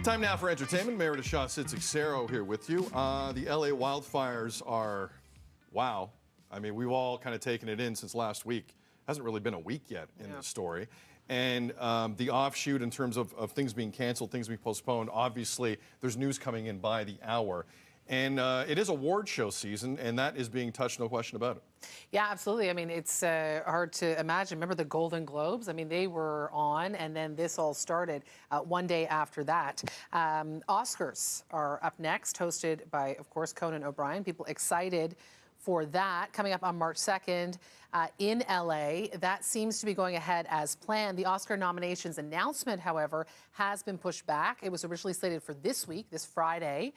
Time now for entertainment. Meredith Shaw, Sid here with you. The LA wildfires are, wow. I mean, we've all kind of taken it in since last week. Hasn't really been a week yet in this story. And the offshoot in terms of things being canceled, things being postponed, obviously there's news coming in by the hour. And it is award show season, and that is being touched, no question about it. Yeah, absolutely. I mean, it's hard to imagine. Remember the Golden Globes? I mean, they were on, and then this all started one day after that. Oscars are up next, hosted by, of course, Conan O'Brien. People excited for that, coming up on March 2nd in LA. That seems to be going ahead as planned. The Oscar nominations announcement, however, has been pushed back. It was originally slated for this week, this Friday,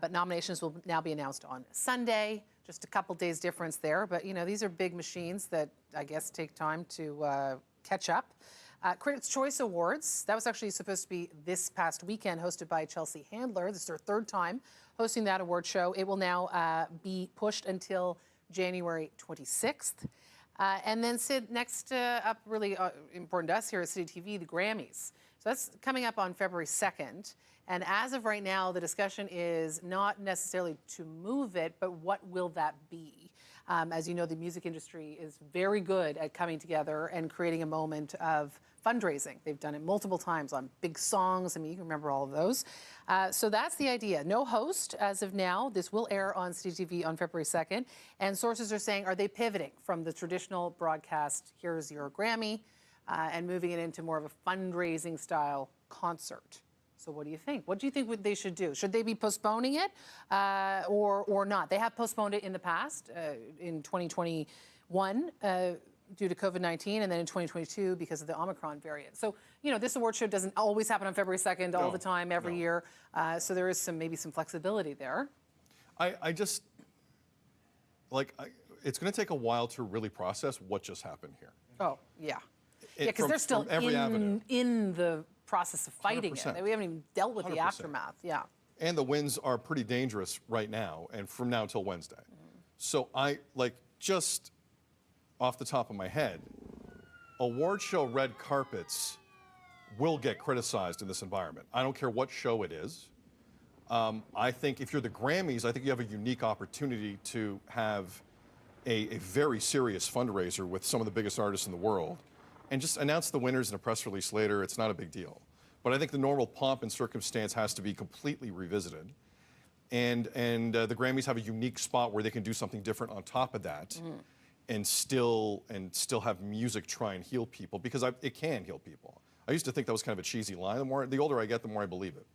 but nominations will now be announced on Sunday. Just a couple days difference there, but you know, these are big machines that I guess take time to catch up. Critics' Choice Awards, that was actually supposed to be this past weekend, hosted by Chelsea Handler. This is her third time hosting that award show. It will now be pushed until January 26th. And then, Sid, next up, really important to us here at City TV, the Grammys. So that's coming up on February 2nd. And as of right now, the discussion is not necessarily to move it, but what will that be? As you know, the music industry is very good at coming together and creating a moment of fundraising. They've done it multiple times on big songs. I mean, you can remember all of those. So that's the idea. No host as of now. This will air on City TV on February 2nd. And sources are saying, are they pivoting from the traditional broadcast, here's your Grammy, and moving it into more of a fundraising style concert? So what do you think? What do you think they should do? Should they be postponing it or not? They have postponed it in the past, in 2021 due to COVID-19, and then in 2022 because of the Omicron variant. So, you know, this award show doesn't always happen on February 2nd all the time, every year. So there is maybe some flexibility there. I just, it's going to take a while to really process what just happened here. Oh, yeah. Yeah, because they're still in the process of fighting 100%. it. We haven't even dealt with 100%. the aftermath. Yeah. And the winds are pretty dangerous right now, and from now till Wednesday. So just off the top of my head, award show red carpets will get criticized in this environment. I don't care what show it is. I think if you're the Grammys, I think you have a unique opportunity to have a very serious fundraiser with some of the biggest artists in the world, and just announce the winners in a press release later. It's not a big deal. But I think the normal pomp and circumstance has to be completely revisited. And the Grammys have a unique spot where they can do something different on top of that, and still have music try and heal people, because it can heal people. I used to think that was kind of a cheesy line. The older I get, the more I believe it.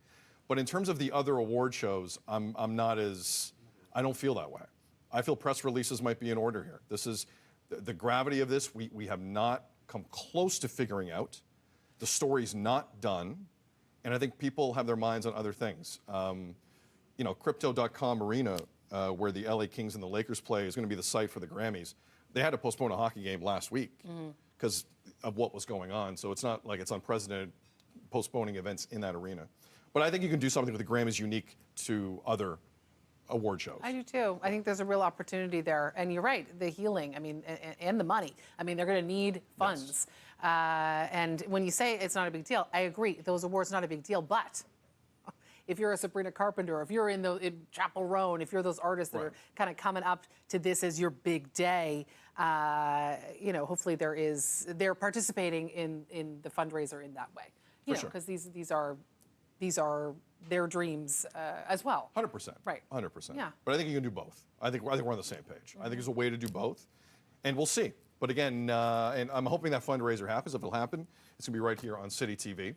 But in terms of the other award shows, I don't feel that way. I feel press releases might be in order here. This is the gravity of this. We have not come close to figuring out. The story's not done, and I think people have their minds on other things. You know, Crypto.com Arena, where the LA Kings and the Lakers play, is going to be the site for the Grammys. They had to postpone a hockey game last week because of what was going on, so it's not like it's unprecedented postponing events in that arena. But I think you can do something with the Grammys unique to other award shows. I do too. I think there's a real opportunity there. And you're right, the healing, I mean, and the money. I mean, they're going to need funds. Yes. And when you say it's not a big deal, I agree. Those awards are not a big deal. But if you're a Sabrina Carpenter, if you're in Chapel Roan, if you're those artists that are kind of coming up to this as your big day, you know, hopefully they're participating in the fundraiser in that way. You know, because these are their dreams as well. 100%. Right. 100%. Yeah. But I think you can do both. I think we're on the same page. I think there's a way to do both, and we'll see. But again, and I'm hoping that fundraiser happens. If it'll happen, it's going to be right here on City TV.